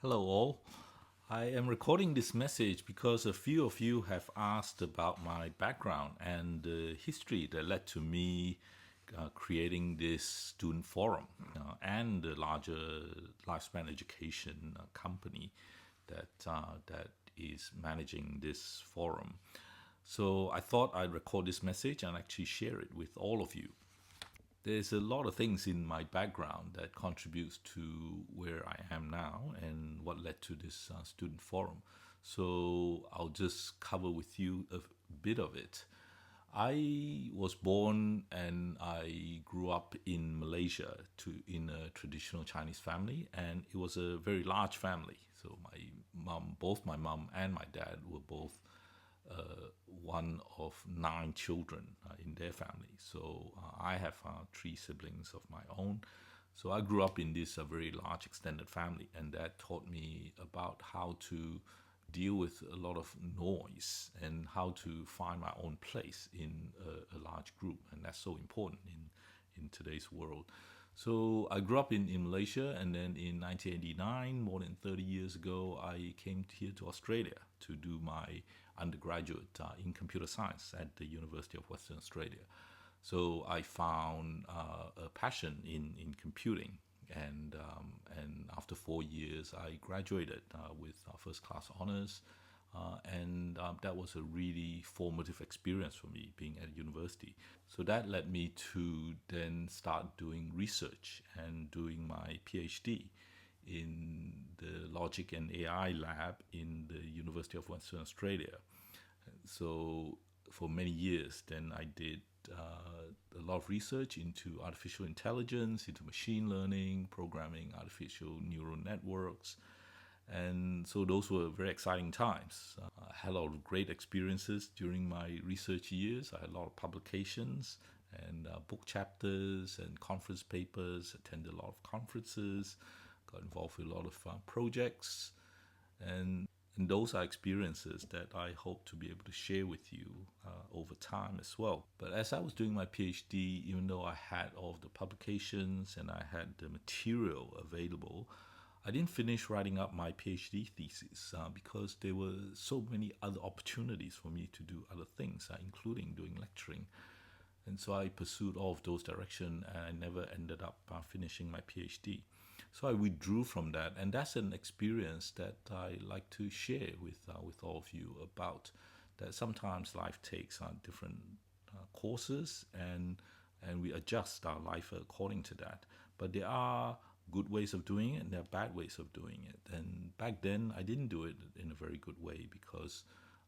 Hello, all. I am recording this message because a few of you have asked about my background and the history that led to me creating this student forum and the larger lifespan education company that is managing this forum. So I thought I'd record this message and actually share it with all of you. There's a lot of things in my background that contributes to where I am now and what led to this student forum. So I'll just cover with you a bit of it. I was born and I grew up in Malaysia in a traditional Chinese family, and it was a very large family. So both my mom and my dad were both one of nine children in their family. So I have three siblings of my own. So I grew up in this very large extended family, and that taught me about how to deal with a lot of noise and how to find my own place in a large group, and that's so important in today's world. So I grew up in Malaysia, and then in 1989, more than 30 years ago, I came here to Australia to do my undergraduate in computer science at the University of Western Australia. So I found a passion in computing, and after 4 years, I graduated with first class honors. And that was a really formative experience for me being at university. So that led me to then start doing research and doing my PhD in the Logic and AI lab in the University of Western Australia. So for many years, then I did a lot of research into artificial intelligence, into machine learning, programming artificial neural networks. And so those were very exciting times. I had a lot of great experiences during my research years. I had a lot of publications and book chapters and conference papers, attended a lot of conferences, got involved with a lot of projects. And those are experiences that I hope to be able to share with you over time as well. But as I was doing my PhD, even though I had all of the publications and I had the material available, I didn't finish writing up my PhD thesis because there were so many other opportunities for me to do other things, including doing lecturing. And so I pursued all of those directions, and I never ended up finishing my PhD. So I withdrew from that, and that's an experience that I like to share with all of you about. That sometimes life takes different courses, and we adjust our life according to that. But there are good ways of doing it, and there are bad ways of doing it. And back then, I didn't do it in a very good way because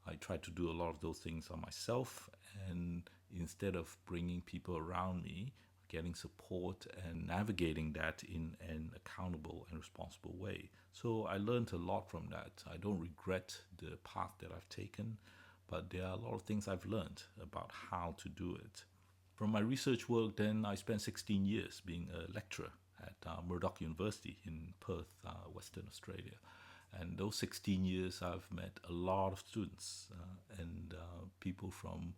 I tried to do a lot of those things on myself, and instead of bringing people around me, getting support and navigating that in an accountable and responsible way. So I learned a lot from that. I don't regret the path that I've taken, but there are a lot of things I've learned about how to do it. From my research work, then I spent 16 years being a lecturer at Murdoch University in Perth, Western Australia. And those 16 years, I've met a lot of students and people from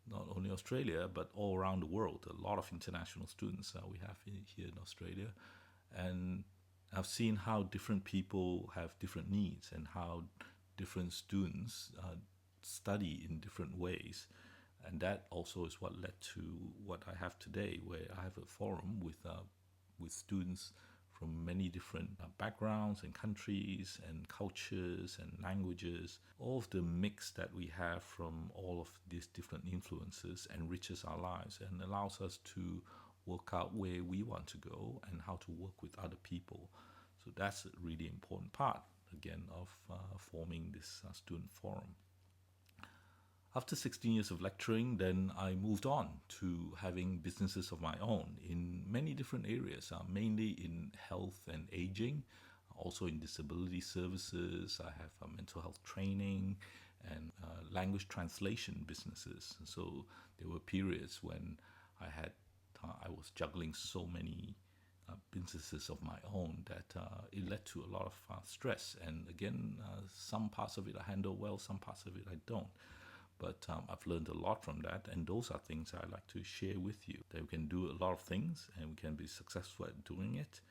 not only Australia, but all around the world. A lot of international students we have here in Australia. And I've seen how different people have different needs and how different students study in different ways. And that also is what led to what I have today, where I have a forum with students from many different backgrounds and countries and cultures and languages. All of the mix that we have from all of these different influences enriches our lives and allows us to work out where we want to go and how to work with other people. So that's a really important part, again, of forming this student forum. After 16 years of lecturing, then I moved on to having businesses of my own in many different areas, mainly in health and aging, also in disability services. I have mental health training and language translation businesses. So there were periods when I was juggling so many businesses of my own that it led to a lot of stress. And again, some parts of it I handle well, some parts of it I don't. But I've learned a lot from that, and those are things I like to share with you. That we can do a lot of things and we can be successful at doing it,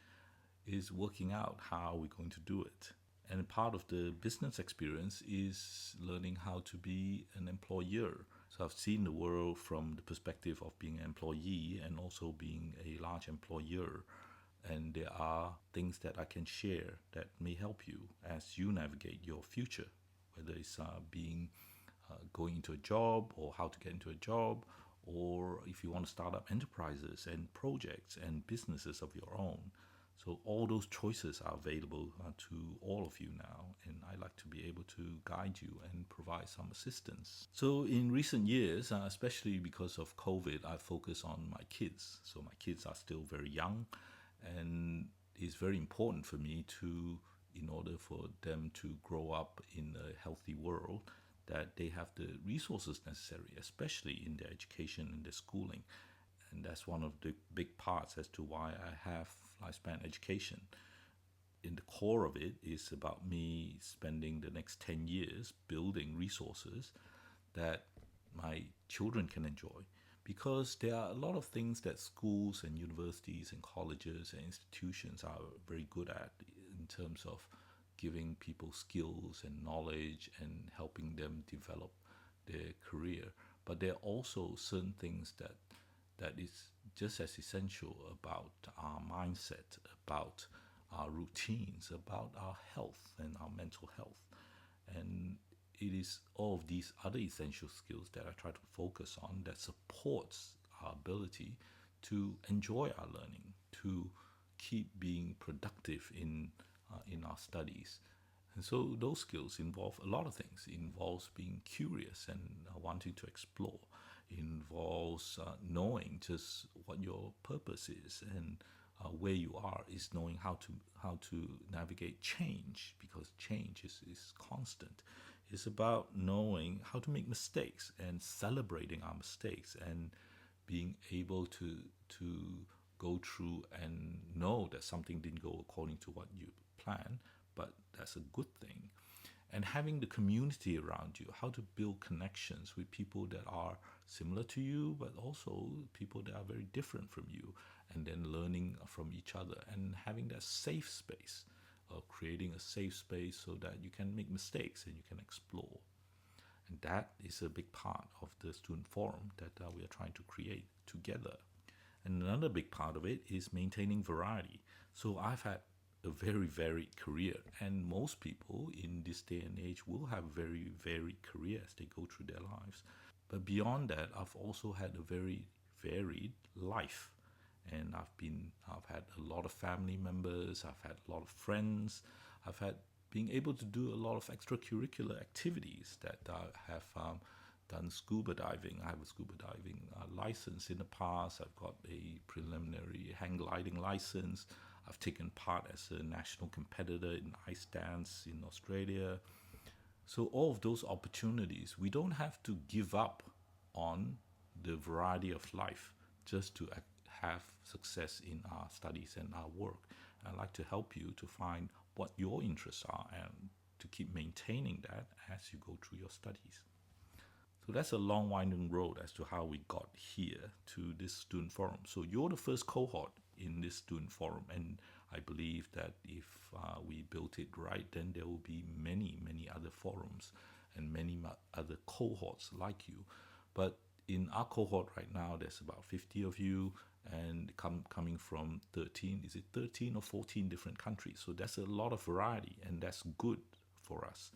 is working out how we're going to do it. And part of the business experience is learning how to be an employer. So I've seen the world from the perspective of being an employee and also being a large employer. And there are things that I can share that may help you as you navigate your future, whether it's being going into a job or how to get into a job, or if you want to start up enterprises and projects and businesses of your own. So all those choices are available to all of you now, and I like to be able to guide you and provide some assistance. So in recent years, especially because of COVID, I focus on my kids. So my kids are still very young, and it's very important for me to, in order for them to grow up in a healthy world, that they have the resources necessary, especially in their education and their schooling. And that's one of the big parts as to why I have Lifespan Education. In the core of it is about me spending the next 10 years building resources that my children can enjoy. Because there are a lot of things that schools and universities and colleges and institutions are very good at in terms of giving people skills and knowledge and helping them develop their career. But there are also certain things that is just as essential about our mindset, about our routines, about our health and our mental health. And it is all of these other essential skills that I try to focus on that supports our ability to enjoy our learning, to keep being productive in our studies. And so those skills involve a lot of things. It involves being curious and wanting to explore. It involves knowing just what your purpose is and where you are, is knowing how to navigate change, because change is constant. It's about knowing how to make mistakes and celebrating our mistakes and being able to go through and know that something didn't go according to what you planned, but that's a good thing. And having the community around you, how to build connections with people that are similar to you, but also people that are very different from you, and then learning from each other and having that safe space, creating a safe space so that you can make mistakes and you can explore. And that is a big part of the student forum that we are trying to create together. And another big part of it is maintaining variety. So I've had a very varied career, and most people in this day and age will have very varied career as they go through their lives. But beyond that, I've also had a very varied life, and I've had a lot of family members, I've had a lot of friends, I've had being able to do a lot of extracurricular activities that I have done scuba diving. I have a scuba diving license in the past. I've got a preliminary hang gliding license. I've taken part as a national competitor in ice dance in Australia. So all of those opportunities, we don't have to give up on the variety of life just to have success in our studies and our work. I'd like to help you to find what your interests are and to keep maintaining that as you go through your studies. So that's a long winding road as to how we got here to this student forum. So you're the first cohort in this student forum, and I believe that if we built it right, then there will be many, many other forums and many other cohorts like you. But in our cohort right now, there's about 50 of you, and coming from 13, is it 13 or 14 different countries? So that's a lot of variety, and that's good for us.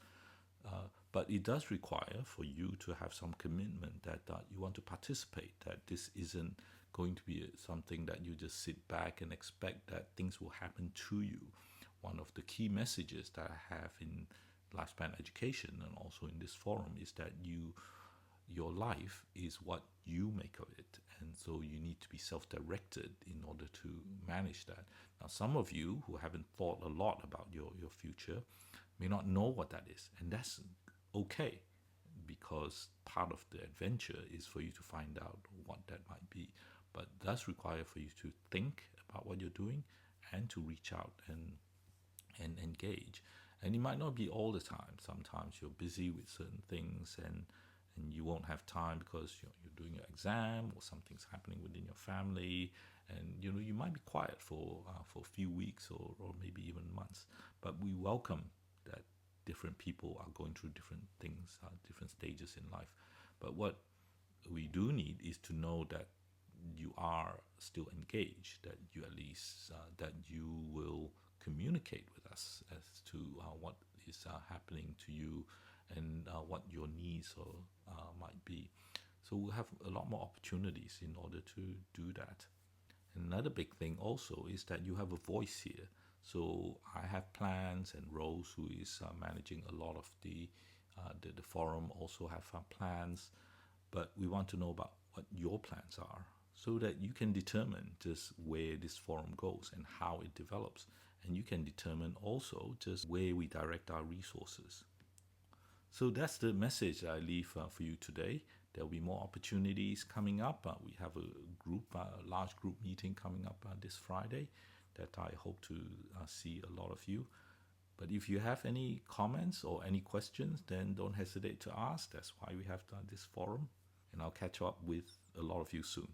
But it does require for you to have some commitment that you want to participate, that this isn't going to be something that you just sit back and expect that things will happen to you. One of the key messages that I have in Lifespan Education and also in this forum is that your life is what you make of it, and so you need to be self-directed in order to manage that. Now, some of you who haven't thought a lot about your future may not know what that is, and that's okay, because part of the adventure is for you to find out what that might be. But it does require for you to think about what you're doing and to reach out and engage. And it might not be all the time. Sometimes you're busy with certain things and you won't have time because you're doing your exam or something's happening within your family, and you might be quiet for a few weeks or maybe even months. But we welcome different people are going through different things, different stages in life. But what we do need is to know that you are still engaged, that you at least that you will communicate with us as to what is happening to you and what your needs or might be. So we'll have a lot more opportunities in order to do that. Another big thing also is that you have a voice here. So I have plans, and Rose, who is managing a lot of the forum, also have plans. But we want to know about what your plans are, so that you can determine just where this forum goes and how it develops, and you can determine also just where we direct our resources. So that's the message I leave for you today. There'll be more opportunities coming up. We have a large group meeting coming up this Friday that I hope to see a lot of you. But if you have any comments or any questions, then don't hesitate to ask. That's why we have done this forum. And I'll catch up with a lot of you soon.